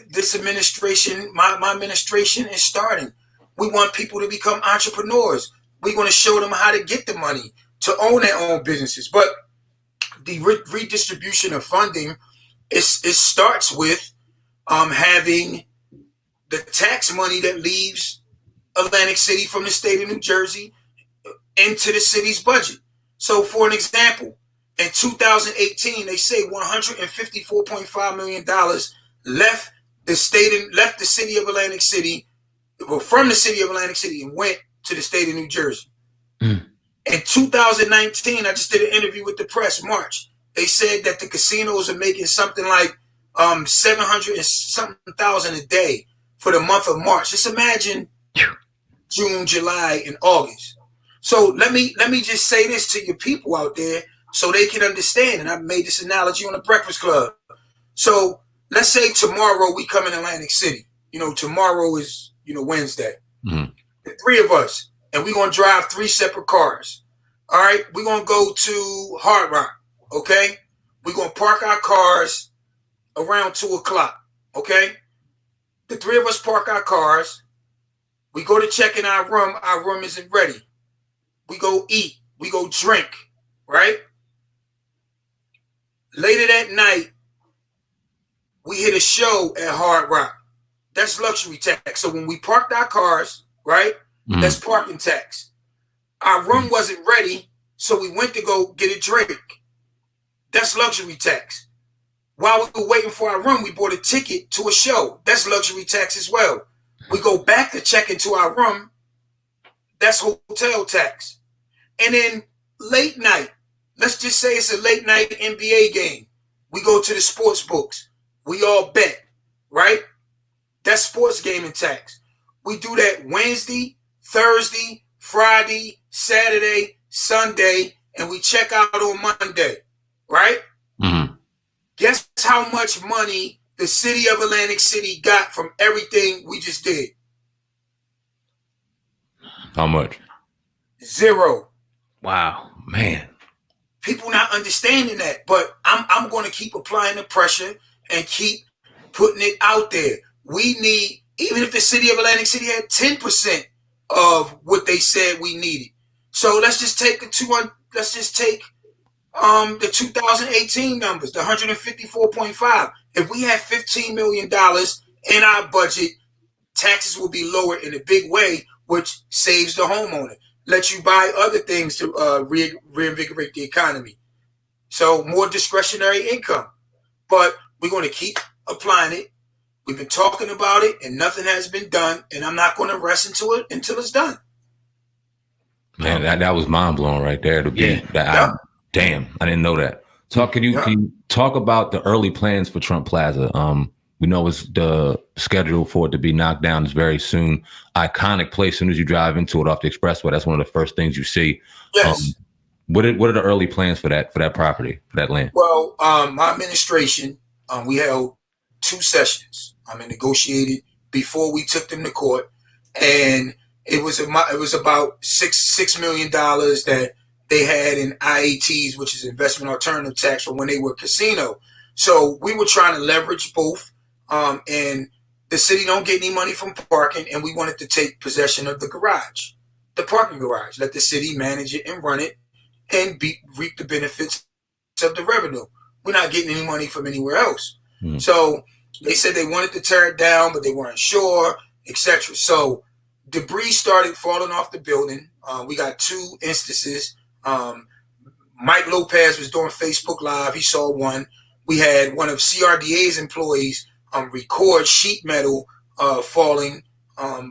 [SPEAKER 1] this administration, my administration, is starting. We want people to become entrepreneurs. We're going to show them how to get the money to own their own businesses. But the redistribution of funding, it starts with having the tax money that leaves Atlantic City from the state of New Jersey into the city's budget. So, for an example, in 2018, they say $154.5 million left the city of Atlantic City, from the city of Atlantic City, and went to the state of New Jersey. In 2019, I just did an interview with the press, March. They said that the casinos are making something like 700 and something thousand a day for the month of March. Just imagine June, July, and August. So let me just say this to your people out there so they can understand. And I made this analogy on the Breakfast Club. So let's say tomorrow we come in Atlantic City. Tomorrow is, Wednesday. Mm-hmm. The three of us, and we're going to drive 3 separate cars. All right? We're going to go to Hard Rock, okay? We're going to park our cars around 2 o'clock, okay? The 3 of us park our cars. We go to check in our room. Our room isn't ready. We go eat. We go drink, right? Later that night, we hit a show at Hard Rock. That's luxury tax. So when we parked our cars, right, that's parking tax. Our room wasn't ready, so we went to go get a drink. That's luxury tax. While we were waiting for our room, we bought a ticket to a show. That's luxury tax as well. We go back to check into our room. That's hotel tax. And then late night, let's just say it's a late night NBA game. We go to the sports books. We all bet, right? That's sports gaming tax. We do that Wednesday, Thursday, Friday, Saturday, Sunday, and we check out on Monday, right? Mm-hmm. Guess how much money the city of Atlantic City got from everything we just did?
[SPEAKER 2] How much?
[SPEAKER 1] 0.
[SPEAKER 3] Wow, man.
[SPEAKER 1] People not understanding that, but I'm going to keep applying the pressure and keep putting it out there. We need, even if the city of Atlantic City had 10% of what they said we needed. So let's just take the 2018 numbers, the 154.5. If we had $15 million in our budget, taxes will be lower in a big way which saves the homeowner, lets you buy other things to reinvigorate the economy. So more discretionary income. But we're going to keep applying it. We've been talking about it and nothing has been done. And I'm not going to rest into it until it's done.
[SPEAKER 2] Man, that was mind blowing right there. To be damn, I didn't know that. Can you talk about the early plans for Trump Plaza? We know it's the schedule for it to be knocked down is very soon. Iconic place. As soon as you drive into it off the expressway, that's one of the first things you see.
[SPEAKER 1] Yes.
[SPEAKER 2] What are the early plans for that property, for that land?
[SPEAKER 1] Well, my administration, we held 2 sessions. And negotiated before we took them to court, and it was about $6 million that they had in IATs, which is investment alternative tax, for when they were casino. So we were trying to leverage both, and the city don't get any money from parking, and we wanted to take possession of the garage, the parking garage, let the city manage it and run it, and reap the benefits of the revenue. We're not getting any money from anywhere else. So they said they wanted to tear it down, but they weren't sure, etc. So debris started falling off the building. We got 2 instances. Mike Lopez was doing Facebook Live. He saw one. We had one of CRDA's employees record sheet metal falling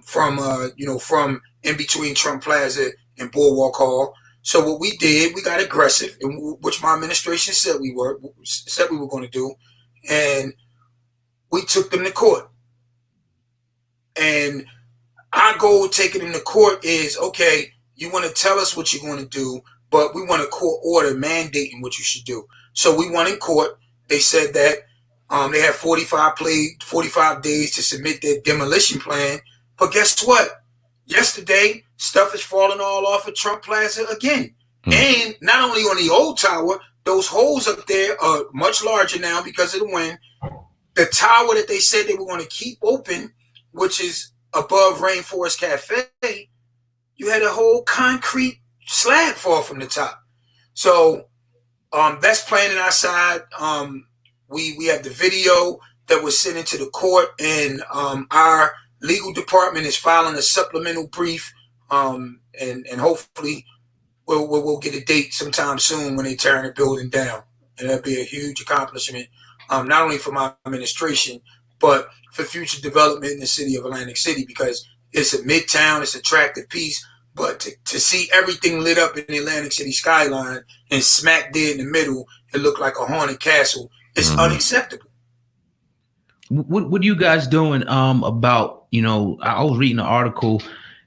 [SPEAKER 1] from in between Trump Plaza and Boardwalk Hall. So what we did, we got aggressive, which my administration said we were going to do, and we took them to court. And our goal taking them to court is, okay, you want to tell us what you're going to do, but we want a court order mandating what you should do. So we won in court. They said that they had 45 days to submit their demolition plan. But guess what? Yesterday, stuff is falling all off of Trump Plaza again. And not only on the old tower, those holes up there are much larger now because of the wind. The tower that they said they were going to keep open, which is above Rainforest Cafe, you had a whole concrete slab fall from the top. So that's playing outside. We have the video that was sent into the court, and our legal department is filing a supplemental brief, and hopefully we'll get a date sometime soon when they tear the building down, and that'll be a huge accomplishment, not only for my administration but for future development in the city of Atlantic City, because it's a midtown, it's an attractive piece, but to see everything lit up in the Atlantic City skyline and smack dead in the middle, it looked like a haunted castle. It's unacceptable.
[SPEAKER 3] What are you guys doing about, I was reading an article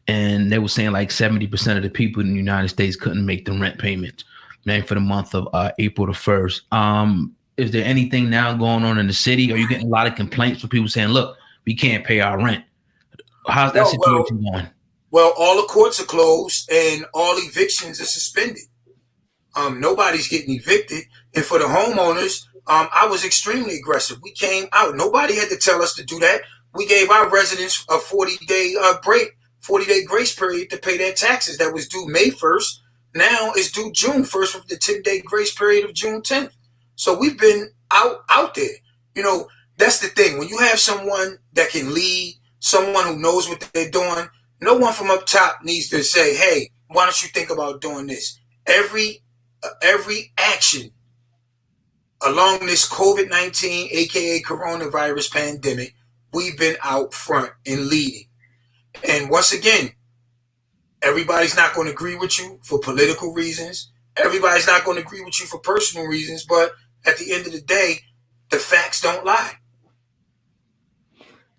[SPEAKER 3] and they were saying like 70% of the people in the United States couldn't make the rent payments, man, for the month of April the 1st. Is there anything now going on in the city? Are you getting a lot of complaints from people saying, look, we can't pay our rent? How's that situation going?
[SPEAKER 1] Well, all the courts are closed and all evictions are suspended. Nobody's getting evicted. And for the homeowners, I was extremely aggressive. We came out. Nobody had to tell us to do that. We gave our residents a 40-day break, 40-day grace period to pay their taxes. That was due May 1st. Now it's due June 1st with the 10-day grace period of June 10th. So we've been out there. That's the thing. When you have someone that can lead, someone who knows what they're doing, no one from up top needs to say, hey, why don't you think about doing this? Every action along this COVID-19, aka coronavirus pandemic, we've been out front and leading. And once again, everybody's not going to agree with you for political reasons. Everybody's not going to agree with you for personal reasons. But at the end of the day, the facts don't lie.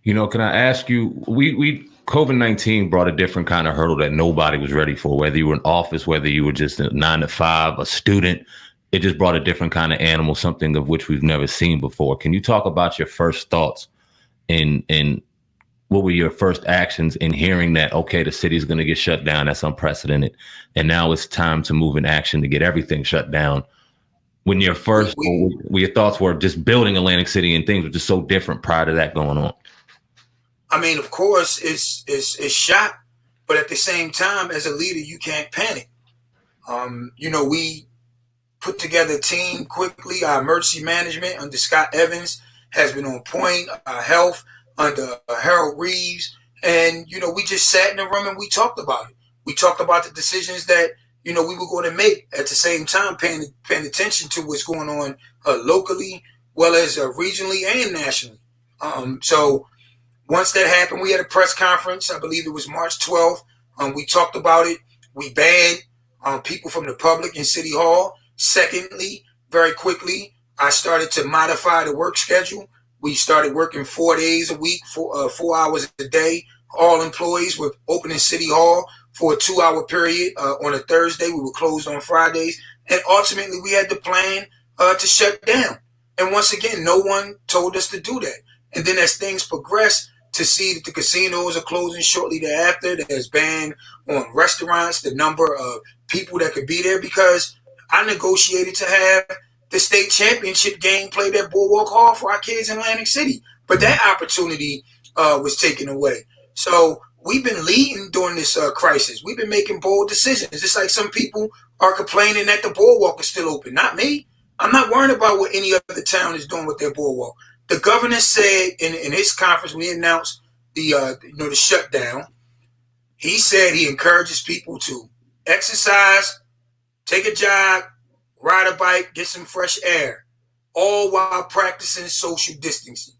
[SPEAKER 2] Can I ask you, COVID-19 brought a different kind of hurdle that nobody was ready for, whether you were in office, whether you were just a 9-to-5, a student. It just brought a different kind of animal, something of which we've never seen before. Can you talk about your first thoughts and what were your first actions in hearing that, okay, the city's going to get shut down, that's unprecedented, and now it's time to move in action to get everything shut down? When your first, your thoughts were just building Atlantic City and things were just so different prior to that going on?
[SPEAKER 1] I mean, of course, it's shock, but at the same time, as a leader, you can't panic. We put together a team quickly. Our emergency management under Scott Evans has been on point. Our health under Harold Reeves And, we just sat in the room and we talked about it. We talked about the decisions that, we were going to make, at the same time paying attention to what's going on locally, well as regionally and nationally. So once that happened, we had a press conference. I believe it was March 12th. We talked about it. We banned people from the public in City Hall. Secondly, very quickly, I started to modify the work schedule. We started working 4 days a week, 4 hours a day. All employees were open in City Hall for a 2-hour period on a Thursday. We were closed on Fridays. And ultimately, we had the plan to shut down. And once again, no one told us to do that. And then as things progress, to see that the casinos are closing shortly thereafter, there's ban on restaurants, the number of people that could be there, because I negotiated to have the state championship game played at Boardwalk Hall for our kids in Atlantic City. But that opportunity was taken away. So we've been leading during this crisis. We've been making bold decisions. It's like some people are complaining that the Boardwalk is still open. Not me. I'm not worried about what any other town is doing with their Boardwalk. The governor said in his conference when he announced the shutdown, he said he encourages people to exercise, take a jog, ride a bike, get some fresh air, all while practicing social distancing.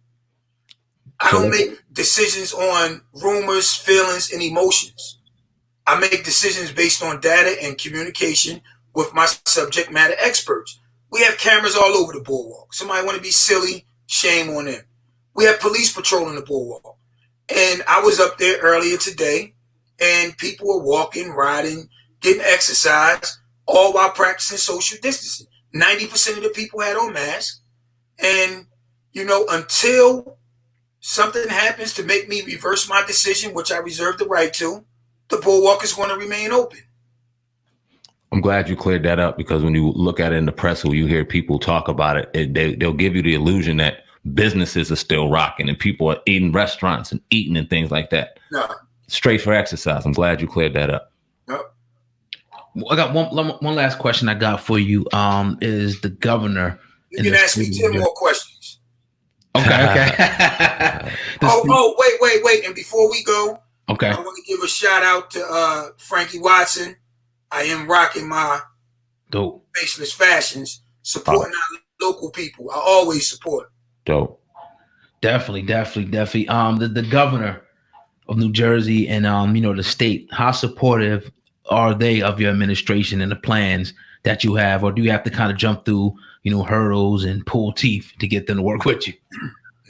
[SPEAKER 1] I don't make decisions on rumors, feelings, and emotions. I make decisions based on data and communication with my subject matter experts. We have cameras all over the Boardwalk. Somebody want to be silly, shame on them. We have police patrolling the Boardwalk. And I was up there earlier today, and people were walking, riding, getting exercise, all while practicing social distancing. 90% of the people had on masks. And, until something happens to make me reverse my decision, which I reserve the right to, the Boardwalk is going to remain open.
[SPEAKER 2] I'm glad you cleared that up, because when you look at it in the press or you hear people talk about it, they'll give you the illusion that businesses are still rocking and people are eating restaurants and eating and things like that.
[SPEAKER 1] No.
[SPEAKER 2] Straight for exercise. I'm glad you cleared that up.
[SPEAKER 1] No.
[SPEAKER 3] I got one last question I got for you. Is the governor?
[SPEAKER 1] You can ask me 10 more questions.
[SPEAKER 3] Okay.
[SPEAKER 1] Wait. And before we go,
[SPEAKER 3] okay,
[SPEAKER 1] I want to give a shout out to Frankie Watson. I am rocking my
[SPEAKER 3] dope
[SPEAKER 1] faceless fashions, supporting our local people. I always support.
[SPEAKER 2] Dope.
[SPEAKER 3] Definitely. The governor of New Jersey and the state, how supportive are they of your administration and the plans that you have, or do you have to kind of jump through hurdles and pull teeth to get them to work with you?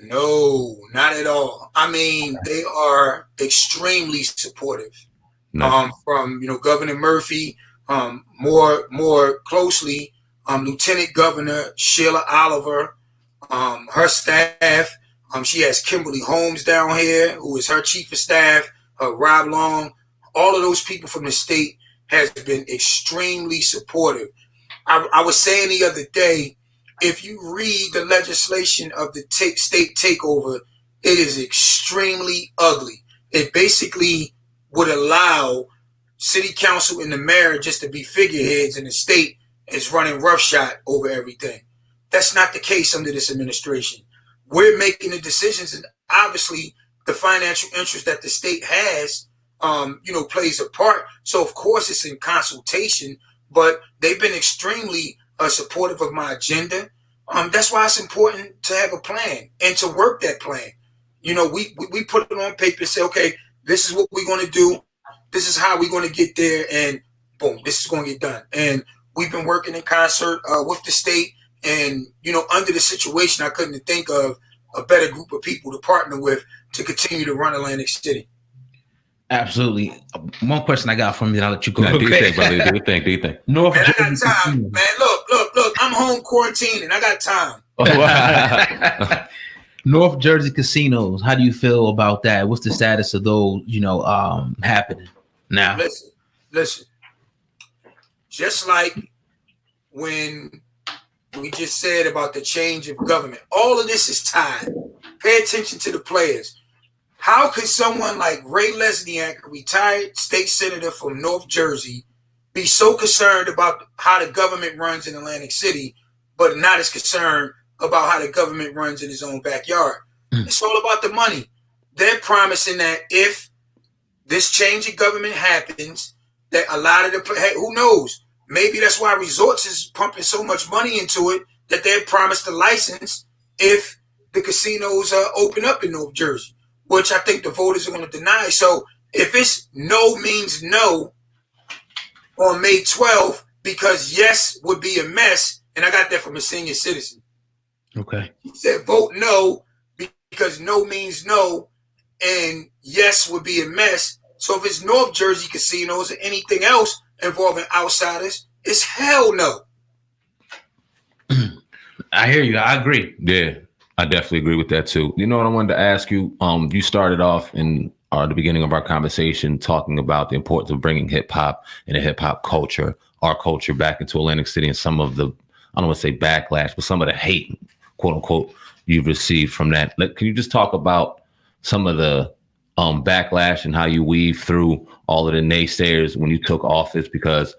[SPEAKER 1] No, not at all. I mean, they are extremely supportive.
[SPEAKER 2] Nice.
[SPEAKER 1] From Governor Murphy, more closely, Lieutenant Governor Sheila Oliver, her staff. She has Kimberly Holmes down here, who is her chief of staff. Rob Long. All of those people from the state has been extremely supportive. I was saying the other day, if you read the legislation of the state takeover, it is extremely ugly. It basically would allow city council and the mayor just to be figureheads, and the state is running roughshod over everything. That's not the case under this administration. We're making the decisions, and obviously the financial interest that the state has, plays a part. So of course it's in consultation, but they've been extremely supportive of my agenda. That's why it's important to have a plan and to work that plan. We put it on paper and say, okay, this is what we're going to do. This is how we're going to get there, and boom, this is going to get done. And we've been working in concert with the state, and under the situation, I couldn't think of a better group of people to partner with to continue to run Atlantic City.
[SPEAKER 3] Absolutely. One question I got from you, and I'll let you go.
[SPEAKER 2] No, do you think, brother? Do you think?
[SPEAKER 3] North
[SPEAKER 1] Man,
[SPEAKER 3] Jersey
[SPEAKER 1] I got time,
[SPEAKER 3] Casino.
[SPEAKER 1] man. Look. I'm home quarantining. I got time.
[SPEAKER 2] Oh, wow.
[SPEAKER 3] North Jersey casinos. How do you feel about that? What's the status of those, happening now?
[SPEAKER 1] Listen. Just like when we just said about the change of government, all of this is tied. Pay attention to the players. How could someone like Ray Lesniak, a retired state senator from North Jersey, be so concerned about how the government runs in Atlantic City, but not as concerned about how the government runs in his own backyard? It's all about the money. they're promising that if this change in government happens, that a lot of the, who knows, maybe that's why Resorts is pumping so much money into it, that they're promised a license if the casinos open up in North Jersey, which I think the voters are going to deny. So if it's no means no on May 12th, because yes would be a mess, and I got that from a senior citizen.
[SPEAKER 3] Okay.
[SPEAKER 1] He said vote no because no means no, and yes would be a mess. So if it's North Jersey casinos or anything else involving outsiders, it's hell no.
[SPEAKER 3] I hear you. I agree.
[SPEAKER 2] Yeah, I definitely agree with that too. You know what I wanted to ask you? You started off in the beginning of our conversation talking about the importance of bringing hip hop and the hip hop culture, our culture, back into Atlantic City, and some of the, I don't want to say backlash, but some of the hate, quote unquote, you've received from that. Can you just talk about some of the backlash and how you weave through all of the naysayers when you took office? Because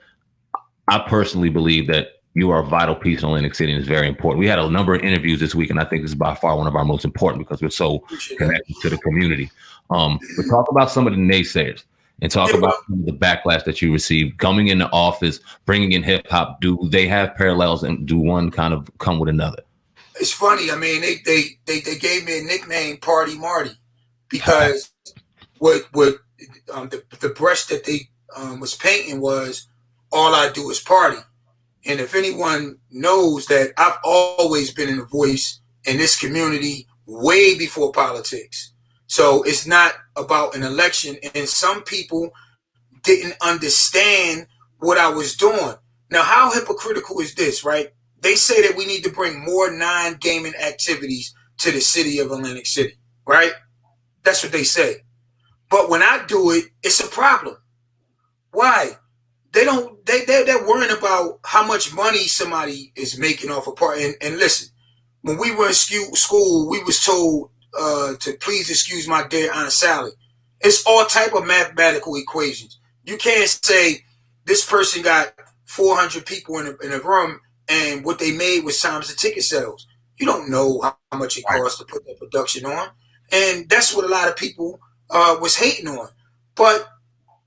[SPEAKER 2] I personally believe that you are a vital piece in Atlantic City and it's very important. We had a number of interviews this week, and I think this is by far one of our most important because we're so connected to the community. But talk about some of the naysayers and talk about the backlash that you received coming into office, bringing in hip hop. Do they have parallels, and do one kind of come with another?
[SPEAKER 1] It's funny. I mean, they gave me a nickname, Party Marty, because what the brush that they was painting was, all I do is party. And if anyone knows that I've always been a voice in this community way before politics. So it's not about an election. And some people didn't understand what I was doing. Now, how hypocritical is this, right? They say that we need to bring more non-gaming activities to the city of Atlantic City, right? That's what they say. But when I do it, it's a problem. Why? They're worrying about how much money somebody is making off a part. And listen, when we were in school, we was told to please excuse my dear Aunt Sally. It's all type of mathematical equations. You can't say this person got 400 people in a room and what they made was times the ticket sales. You don't know how much it costs to put that production on. And that's what a lot of people was hating on. But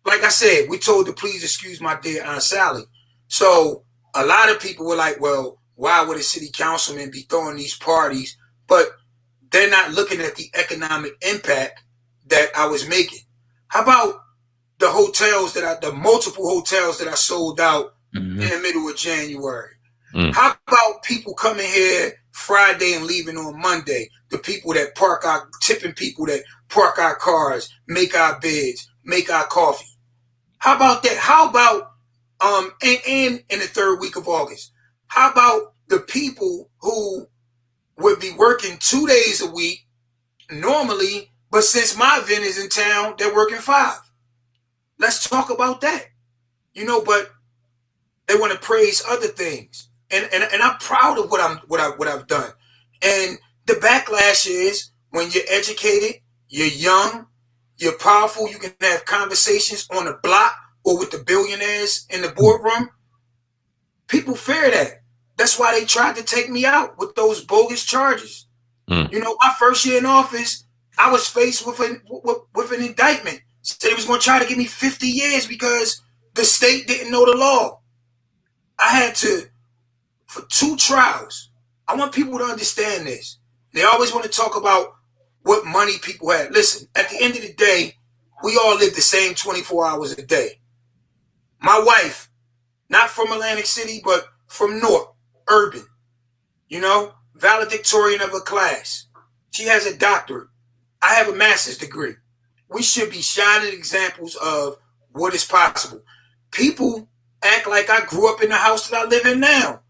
[SPEAKER 1] like I said, we told to please excuse my dear Aunt Sally. So a lot of people were like, well, why would a city councilman be throwing these parties? But they're not looking at the economic impact that I was making. How about the hotels the multiple hotels that I sold out in the middle of January? How about people coming here Friday and leaving on Monday? The people that tipping people that park our cars, make our beds, make our coffee. How about that? How about in the third week of August? How about the people who would be working 2 days a week normally, but since my event is in town, they're working 5? Let's talk about that. But they want to praise other things, and I'm proud of what I've done. And the backlash is when you're educated, you're young, you're powerful, you can have conversations on the block or with the billionaires in the boardroom. People fear that. That's why they tried to take me out with those bogus charges. My first year in office, I was faced with an indictment. Said they was going to try to give me 50 years because the state didn't know the law. I had to, for 2 trials. I want people to understand this. They always want to talk about what money people had. Listen, at the end of the day, we all live the same 24 hours a day. My wife, not from Atlantic City, but from North, urban, valedictorian of her class. She has a doctorate. I have a master's degree. We should be shining examples of what is possible. People act like I grew up in the house that I live in now.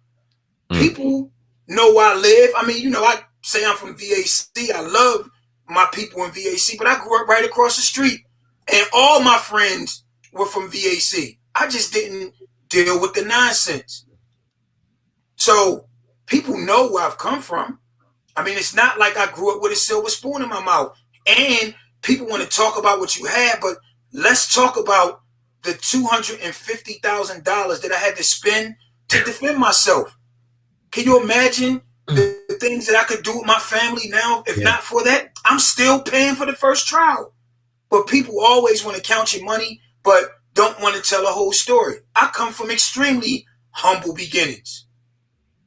[SPEAKER 1] People know where I live. I mean, I say I'm from VAC. I love my people in VAC, but I grew up right across the street. And all my friends were from VAC. I just didn't deal with the nonsense. So people know where I've come from. I mean, it's not like I grew up with a silver spoon in my mouth. And people want to talk about what you had, but let's talk about the $250,000 that I had to spend to defend myself. Can you imagine the things things that I could do with my family now. If not for that, I'm still paying for the first trial. But people always want to count your money, but don't want to tell a whole story. I come from extremely humble beginnings.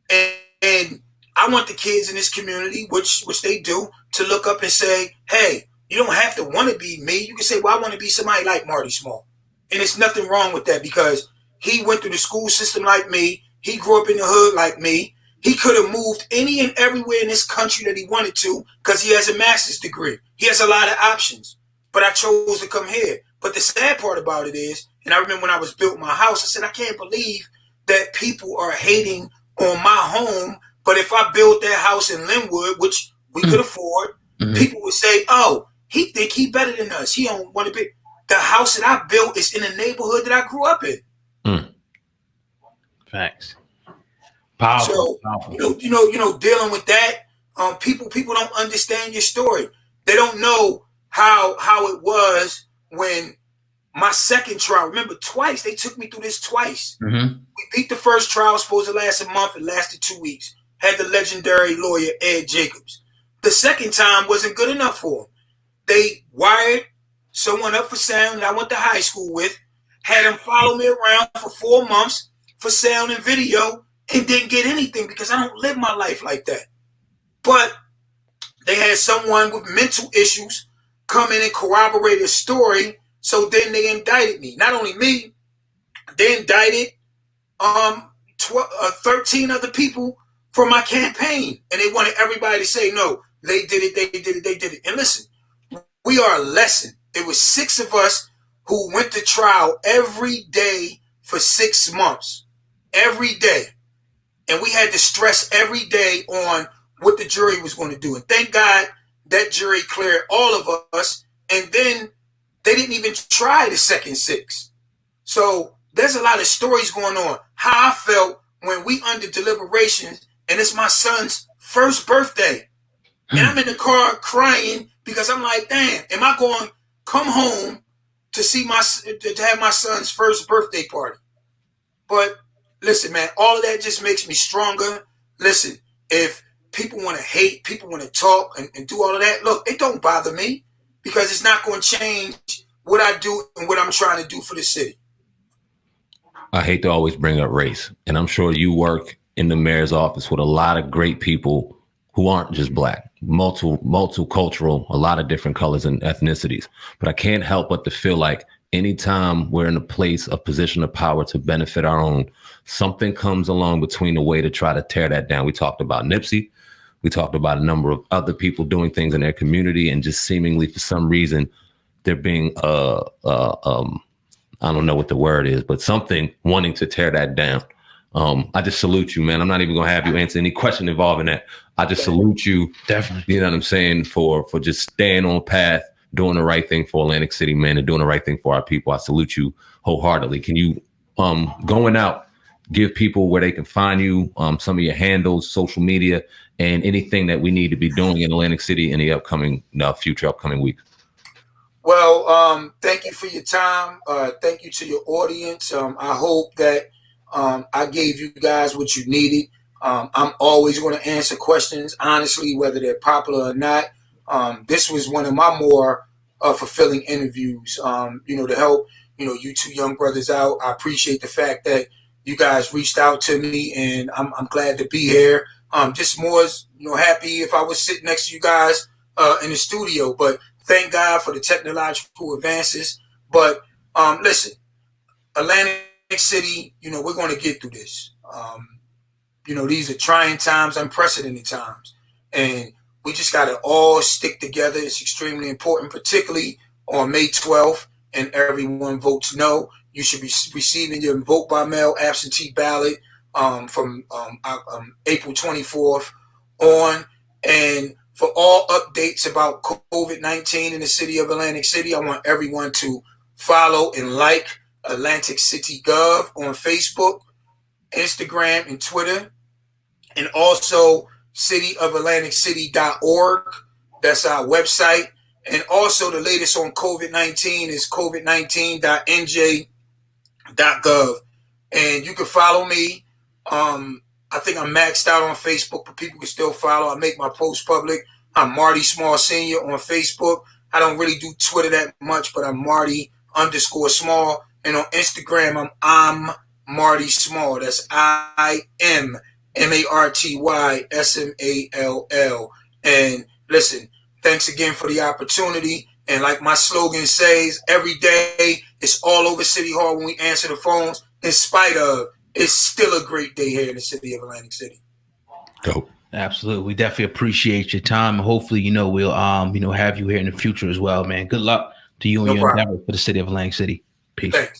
[SPEAKER 1] And I want the kids in this community, which they do, to look up and say, hey, you don't have to want to be me. You can say, well, I want to be somebody like Marty Small. And there's nothing wrong with that because he went through the school system like me. He grew up in the hood like me. He could have moved any and everywhere in this country that he wanted to because he has a master's degree. He has a lot of options. But I chose to come here. But the sad part about it is, and I remember when I was building my house, I said, I can't believe that people are hating on my home. But if I built that house in Linwood, which we could afford, people would say, oh, he think he better than us. He don't want to be. The house that I built is in the neighborhood that I grew up in.
[SPEAKER 3] Facts. Powerful.
[SPEAKER 1] So, dealing with that, people don't understand your story. They don't know how it was when my second trial. Remember, twice they took me through this twice. We beat the first trial, supposed to last a month. It lasted 2 weeks. Had the legendary lawyer Ed Jacobs. The second time wasn't good enough for him. They wired someone up for sound that I went to high school with, had him follow me around for 4 months for sound and video, and didn't get anything because I don't live my life like that. But they had someone with mental issues come in and corroborate a story, so then they indicted me. Not only me, they indicted 13 other people for my campaign, and they wanted everybody to say, no, they did it. And listen, we are a lesson. There was 6 of us who went to trial every day for 6 months. Every day. And we had to stress every day on what the jury was going to do. And thank God that jury cleared all of us. And then they didn't even try the second 6. So there's a lot of stories going on. How I felt when we under deliberations and it's my son's first birthday. And I'm in the car crying because I'm like, damn, am I going to come home to have my son's first birthday party? But listen, man, all of that just makes me stronger. Listen, if people want to hate, people want to talk and do all of that, look, it don't bother me because it's not going to change what I do and what I'm trying to do for the city.
[SPEAKER 2] I hate to always bring up race, and I'm sure you work in the mayor's office with a lot of great people who aren't just black, multicultural, a lot of different colors and ethnicities. But I can't help but to feel like anytime we're in a place of position of power to benefit our own, something comes along between the way to try to tear that down. We talked about Nipsey. We talked about a number of other people doing things in their community, and just seemingly for some reason they're being I don't know what the word is, but something wanting to tear that down. I just salute you, man. I'm not even going to have you answer any question involving that. I just salute you.
[SPEAKER 3] Definitely.
[SPEAKER 2] You know what I'm saying? For just staying on path, doing the right thing for Atlantic City, man, and doing the right thing for our people. I salute you wholeheartedly. Can you, going out, give people where they can find you, some of your handles, social media, and anything that we need to be doing in Atlantic City in the future upcoming weeks?
[SPEAKER 1] Well, thank you for your time. Thank you to your audience. I hope that I gave you guys what you needed. I'm always going to answer questions, honestly, whether they're popular or not. This was one of my more fulfilling interviews, to help, you two young brothers out. I appreciate the fact that you guys reached out to me, and I'm glad to be here. Just more, happy if I was sitting next to you guys in the studio, but thank God for the technological advances. But listen, Atlantic City, we're going to get through this. These are trying times, unprecedented times. And we just got to all stick together. It's extremely important, particularly on May 12th, and everyone votes no. You should be receiving your vote by mail absentee ballot from April 24th on. And for all updates about COVID-19 in the city of Atlantic City, I want everyone to follow and like Atlantic City Gov on Facebook, Instagram, and Twitter, and also cityofatlanticcity.org. That's our website. And also the latest on COVID-19 is covid19.nj.gov. And you can follow me I think I'm maxed out on Facebook, but people can still follow. I make my posts public. I'm Marty Small Senior on Facebook. I don't really do Twitter that much, but I'm Marty_Small. And on Instagram, I'm Marty Small. That's IMMARTYSMALL. And listen, thanks again for the opportunity. And like my slogan says, every day it's all over City Hall when we answer the phones. In spite of, it's still a great day here in the city of Atlantic City.
[SPEAKER 2] Dope.
[SPEAKER 3] Absolutely. We definitely appreciate your time. Hopefully, we'll have you here in the future as well, man. Good luck to you and your endeavor for the city of Atlantic City. Peace.
[SPEAKER 1] Thanks.